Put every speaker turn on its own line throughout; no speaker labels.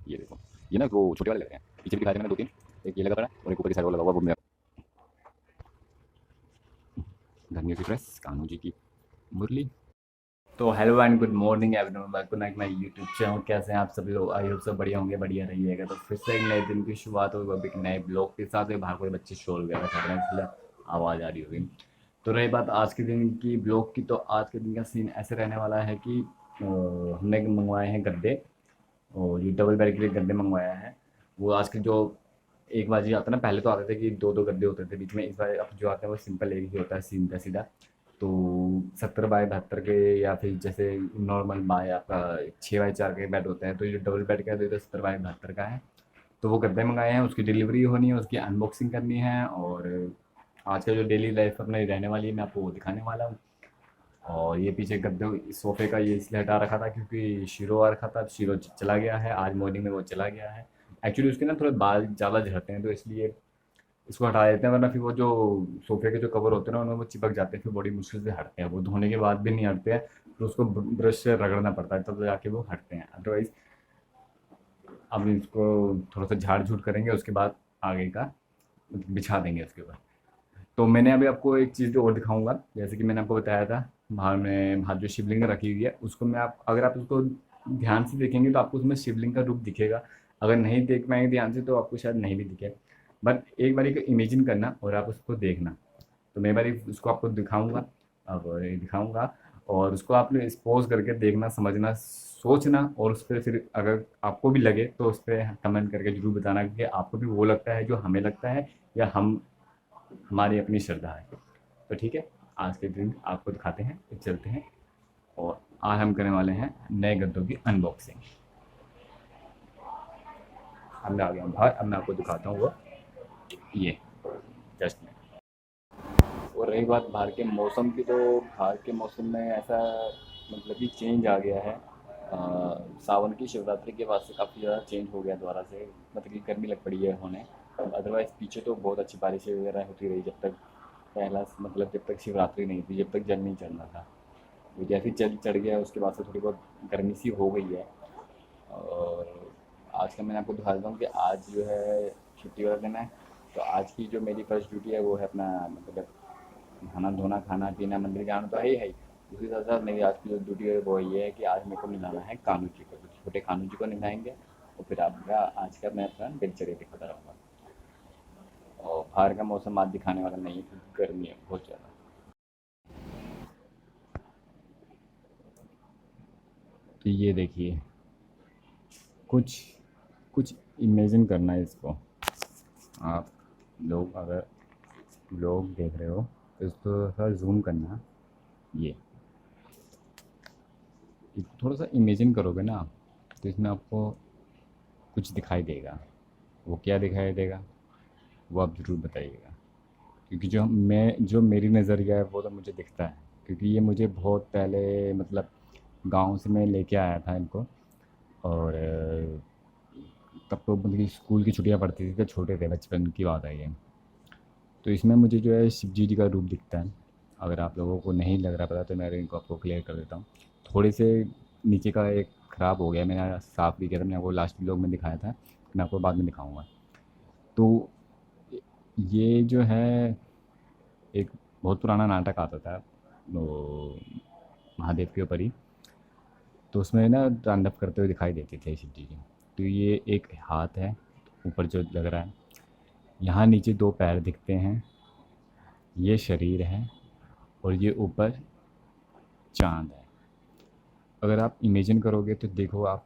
ये देखो, ये ना वो छोटे वाले लग रहे हैं, पीछे भी दिखाए थे मैंने 2-3, एक ये लगा पड़ा है और एक ऊपर की साइड वाला लगा हुआ, वो मेरा धनिया की प्रेस, कान्हा जी की मुरली। तो hello and good morning everyone, welcome back my YouTube channel. कैसे हैं आप सभी लोग? आई होप सब बढ़िया होंगे, बढ़िया रहिएगा। तो फिर से एक नए दिन की शुरुआत हुई, वो भी एक नए ब्लॉग के साथ। बाहर कोई बच्चे शोर वगैरह कर रहे हैं, इसलिए आवाज़ आ रही होगी। तो रही बात आज के दिन की ब्लॉग की, तो आज के दिन का सीन ऐसे रहने वाला है कि हमने मंगवाए हैं गद्दे, और ये डबल बेड के लिए गद्दे मंगवाया है। वो आज के जो एक बार जी आता है ना, पहले तो आते थे कि दो दो गद्दे होते थे बीच में, इस बार अब जो आता है वो सिंपल एक ही होता है, सीधा सीधा। तो 70 बाय 72 के, या फिर जैसे नॉर्मल बाय आपका 6 बाय 4 के बेड होते हैं, तो ये डबल बेड का है, तो ये 70 बाय 72 का है। तो वो गद्दे मंगाए हैं, उसकी डिलीवरी होनी है, उसकी अनबॉक्सिंग करनी है, और आज का जो डेली लाइफ अपनी रहने वाली है मैं आपको वो दिखाने वाला हूँ। और ये पीछे गद्दे सोफे का ये इसलिए हटा रखा था क्योंकि शीरो आ रखा था, शीरो चला गया है, आज मॉर्निंग में वो चला गया है। एक्चुअली उसके ना थोड़े बाल ज़्यादा झड़ते हैं, तो इसलिए इसको हटा देते हैं, वरना फिर वो जो सोफे के जो कवर होते हैं ना उनमें वो चिपक जाते हैं, फिर बड़ी मुश्किल से हटते हैं, वो धोने के बाद भी नहीं हटते हैं, फिर उसको ब्रश से रगड़ना पड़ता है, तब जाके वो हटते हैं। अदरवाइज अब इसको थोड़ा सा झाड़ झूड़ करेंगे, उसके बाद आगे का बिछा देंगे उसके ऊपर। तो मैंने अभी आपको एक चीज़ और दिखाऊंगा, जैसे कि मैंने आपको बताया था, बाहर जो शिवलिंग रखी हुई है उसको मैं आप अगर आप उसको ध्यान से देखेंगे तो आपको उसमें शिवलिंग का रूप दिखेगा। अगर नहीं देख पाएंगे ध्यान से तो आपको शायद नहीं भी दिखे, बट एक बार इमेजिन करना और आप उसको देखना। तो मैं बारी उसको आपको दिखाऊंगा, अब ये दिखाऊंगा, और उसको आपने एक्सपोज करके देखना, समझना, सोचना, और उस पर फिर अगर आपको भी लगे तो उस पर कमेंट करके जरूर बताना कि आपको भी वो लगता है जो हमें लगता है, या हमारी अपनी श्रद्धा है। तो ठीक है, आज के दिन आपको दिखाते हैं, फिर चलते हैं। और आज हम करने वाले हैं नए गद्दों की अनबॉक्सिंग। अब मैं आ गया हूँ बाहर, अब मैं आपको दिखाता हूँ वो, ये जस्ट में। और रही बात बाहर के मौसम की, तो बाहर के मौसम में ऐसा मतलब कि चेंज आ गया है। सावन की शिवरात्रि के बाद से काफ़ी ज़्यादा चेंज हो गया दोबारा से, मतलब कि गर्मी लग पड़ी है होने। अदरवाइज़ पीछे तो बहुत अच्छी बारिशें वगैरह होती रही, जब तक पहला मतलब जब तक शिवरात्रि नहीं थी, जब तक जल नहीं चढ़ना था। वो जैसे ही जल चढ़ गया उसके बाद से थोड़ी बहुत गर्मी सी हो गई है। और आज का मैंने आपको दिखा देता हूँ कि आज जो है छुट्टी वाला दिन है। तो आज की जो मेरी फर्स्ट ड्यूटी है वो है अपना मतलब नहाना धोना खाना पीना, मंदिर जाना तो है ही है ही। उसी साथ साथ मेरी आज की जो ड्यूटी है वो ये है कि आज मेरे को निभाना है कान्हू जी को, तो छोटे कान्हू जी को निभाएंगे, और फिर आपका आज का मैं अपना दिनचर्या दिखाता रहूँगा। और बाहर का मौसम आज दिखाने वाला नहीं है क्योंकि गर्मी है बहुत ज़्यादा। तो ये देखिए, कुछ कुछ इमेजिन करना है इसको। आप लोग अगर लोग देख रहे हो तो इसको थोड़ा जूम करना। ये थोड़ा सा इमेजिन करोगे ना, तो इसमें आपको कुछ दिखाई देगा। वो क्या दिखाई देगा वो आप ज़रूर बताइएगा, क्योंकि जो मेरी नज़रिया है वो तो मुझे दिखता है, क्योंकि ये मुझे बहुत पहले मतलब गांव से मैं लेके आया था इनको। और तब तो मतलब कि स्कूल की छुट्टियां पड़ती थी, तो छोटे थे, बचपन की बात है ये। तो इसमें मुझे जो है शिव जी का रूप दिखता है। अगर आप लोगों को नहीं लग रहा पता तो मैं इनको आपको क्लियर कर देता हूँ। थोड़े से नीचे का एक ख़राब हो गया, मैंने साफ़ भी किया था, मैंने आपको लास्ट व्लॉग में दिखाया था, मैं आपको बाद में दिखाऊँगा। तो ये जो है एक बहुत पुराना नाटक आता था, वो महादेव के ऊपर ही। तो उसमें ना तांडव करते हुए दिखाई देते थे शिव जी। तो ये एक हाथ है ऊपर जो लग रहा है, यहाँ नीचे दो पैर दिखते हैं, ये शरीर है, और ये ऊपर चाँद है। अगर आप इमेजिन करोगे तो देखो आप,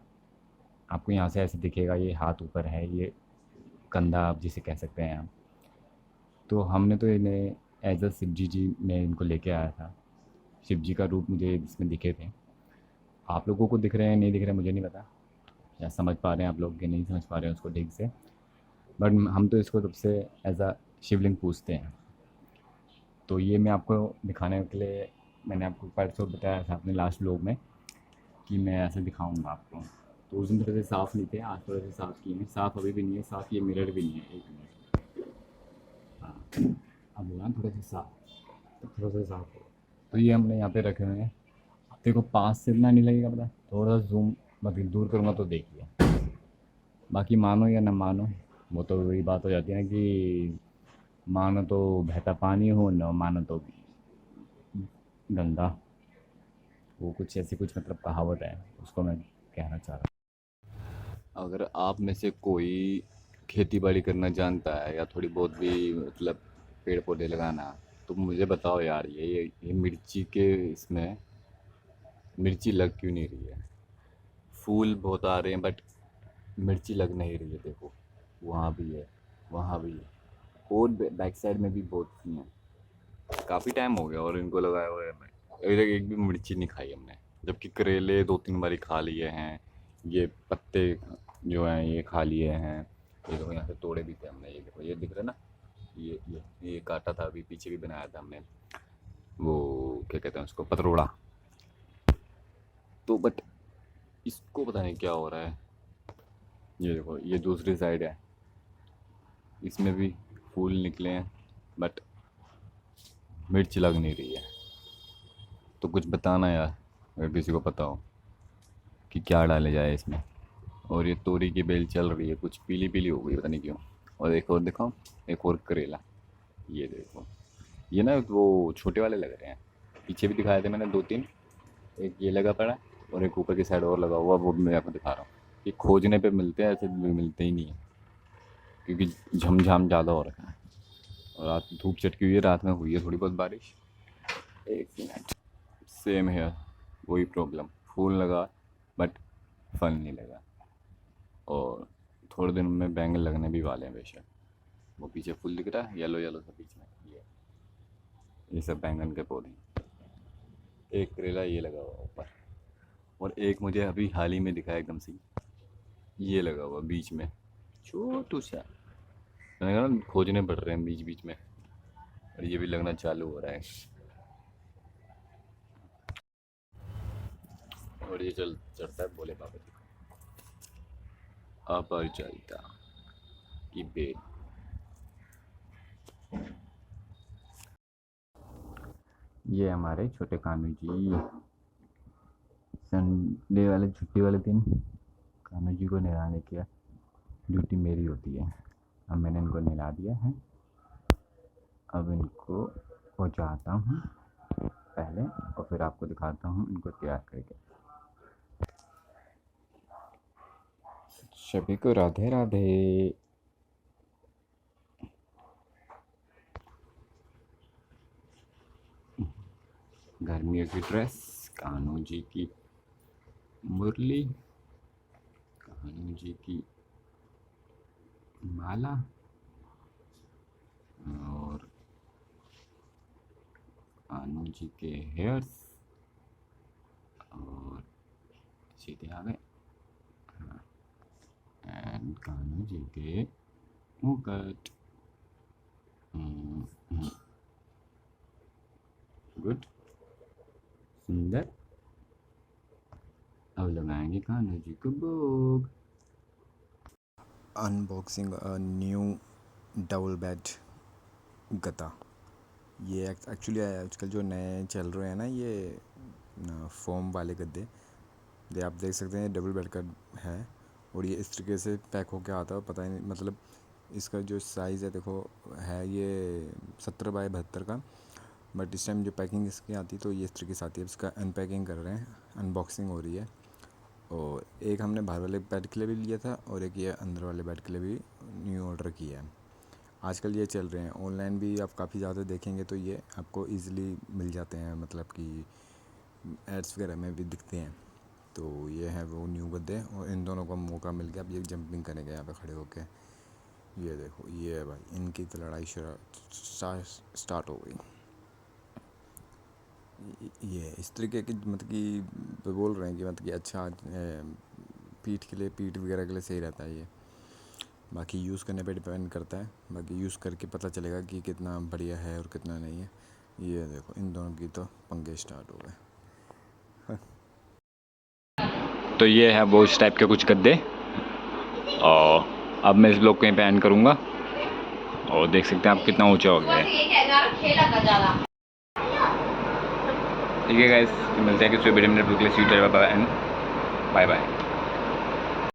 आपको यहाँ से ऐसे दिखेगा, ये हाथ ऊपर है, ये कंधा आप जिसे कह सकते हैं आप। तो हमने तो इन्हें एज अ शिव जी में इनको लेके आया था। शिव जी का रूप मुझे इसमें दिखे थे। आप लोगों को दिख रहे हैं नहीं दिख रहे हैं मुझे नहीं पता, या समझ पा रहे हैं आप लोग कि नहीं समझ पा रहे हैं उसको ठीक से, बट हम तो इसको सबसे एज अ शिवलिंग पूछते हैं। तो ये मैं आपको दिखाने के लिए, मैंने आपको परसों बताया था अपने लास्ट व्लॉग में कि मैं ऐसे दिखाऊंगा आपको। तो उस दिन थोड़े से साफ़ नहीं थे, आज थोड़े से साफ़ किए हैं। साफ़ अभी भी नहीं है, साफ़ ये मिरर भी नहीं है, एक मिनट। हाँ, अब हुआ थोड़े से साफ़, तो थोड़ा सा साफ़ हो। तो ये हमने यहाँ पे रखे हुए हैं। देखो पास से इतना नहीं लगेगा पता, थोड़ा सा जूम मतलब दूर करूँगा तो देखिए। बाकी मानो या ना मानो, वो तो वही बात हो जाती है ना कि मानो तो बहता पानी हो, ना मानो तो गंगा। वो कुछ ऐसी कुछ मतलब कहावत है, उसको मैं कहना चाह रहा हूँ। अगर आप में से कोई खेती बाड़ी करना जानता है या थोड़ी बहुत भी मतलब पेड़ पौधे लगाना, तो मुझे बताओ यार, ये मिर्ची के इसमें मिर्ची लग क्यों नहीं रही है? फूल बहुत आ रहे हैं बट मिर्ची लग नहीं रही है। देखो, वहाँ भी है, वहाँ भी है, और बैक साइड में भी बहुत सी हैं। काफ़ी टाइम हो गया और इनको लगाया हुआ है। मैं अभी तक एक भी मिर्ची नहीं खाई हमने, जबकि करेले 2-3 बारी खा लिए हैं। ये पत्ते जो हैं ये खा लिए हैं। ये देखो, यहाँ से तोड़े भी थे हमने। ये देखो, ये दिख रहा है ना, ये काटा था, अभी पीछे भी बनाया था हमने, वो क्या कहते हैं उसको, पतरोड़ा। तो बट इसको पता नहीं क्या हो रहा है। ये देखो, ये दूसरी साइड है, इसमें भी फूल निकले हैं बट मिर्च लग नहीं रही है। तो कुछ बताना यार, अगर किसी को पता हो कि क्या डाले जाए इसमें। और ये तोरी की बेल चल रही है, कुछ पीली पीली हो गई, पता नहीं क्यों। और एक और दिखाओ, एक और करेला। ये देखो, ये ना वो छोटे वाले लग रहे हैं। पीछे भी दिखाए थे मैंने 2-3, एक ये लगा पड़ा है और एक ऊपर की साइड और लगा हुआ, वो भी मैं आपको दिखा रहा हूँ। ये खोजने पे मिलते हैं, ऐसे भी मिलते ही नहीं है, क्योंकि झमझाम ज़्यादा हो रखा है। और रात धूप चटकी हुई है, रात में हुई है थोड़ी बहुत बारिश। एक मिनट, सेम है, वही प्रॉब्लम, फूल लगा बट फल नहीं लगा। और थोड़े दिन में बैंगन लगने भी वाले हैं बेशक। वो पीछे फूल दिख रहा है येलो येलो सा बीच में, ये सब बैंगन के पौधे हैं। एक करेला ये लगा हुआ ऊपर, और एक मुझे अभी हाल ही में दिखा एकदम से, ये लगा हुआ बीच में, छोटू सा। मैंने कहा ना, खोजने पड़ रहे हैं बीच बीच में, और ये भी लगना चालू हो रहा है। और ये चल चढ़ता है भोले बाबा जी को, अपरिचरिता की बेल। ये हमारे छोटे कानू जी, संडे वाले छुट्टी वाले दिन कान्हा जी को नहलाने की ड्यूटी मेरी होती है। अब मैंने इनको नहला दिया है, अब इनको पहुँचाता हूँ पहले, और फिर आपको दिखाता हूँ इनको तैयार करके। सभी को राधे राधे। गर्मियों की ड्रेस, कान्हा जी की मुरली, कान्हा जी की माला, और कान्हा जी के हेयर्स, और सीधे आ गए, एंड कान्हा जी के मुकुट। गुड, सुंदर। अब लगाएंगे कान्हा जी को भोग।
Unboxing a new double bed गद्दा। ये एक्चुअली आजकल जो नए चल रहे हैं ना, ये फोम वाले गद्दे, ये आप देख सकते हैं डबल बेड का है। और ये इस तरीके से पैक होके आता है, पता ही नहीं मतलब इसका जो साइज़ है देखो, है ये 17x72 का। बट इस टाइम जो पैकिंग इसकी आती तो ये इस तरीके से आती है। इसका अनपैकिंग कर रहे हैं, अनबॉक्सिंग हो रही है। और एक हमने बाहर वाले बेड के लिए भी लिया था, और एक ये अंदर वाले बेड के लिए भी न्यू ऑर्डर किया है। आजकल ये चल रहे हैं ऑनलाइन भी, आप काफ़ी ज़्यादा देखेंगे तो ये आपको इजीली मिल जाते हैं, मतलब कि एड्स वगैरह में भी दिखते हैं। तो ये है वो न्यू गद्दे, और इन दोनों का मौका मिल गया। अब ये जंपिंग करेंगे यहाँ पे खड़े होके। ये देखो, ये है भाई, इनकी तो लड़ाई स्टार्ट हो गई। ये इस तरीके की मतलब कि बोल रहे हैं कि मतलब कि अच्छा पीठ के लिए, पीठ वगैरह के लिए सही रहता है ये। बाकी यूज़ करने पे डिपेंड करता है, बाकी यूज़ करके पता चलेगा कि कितना बढ़िया है और कितना नहीं है। ये देखो, इन दोनों की तो पंगे स्टार्ट हो गए।
तो ये है वो इस टाइप के कुछ गद्दे, और अब मैं इस ब्लॉग को यहीं पे एंड करूँगा, और देख सकते हैं आप कितना ऊंचा हो गया है। ठीक है गाइस, मिलते हैं किसी वीडियो में, एंड बाय बाय।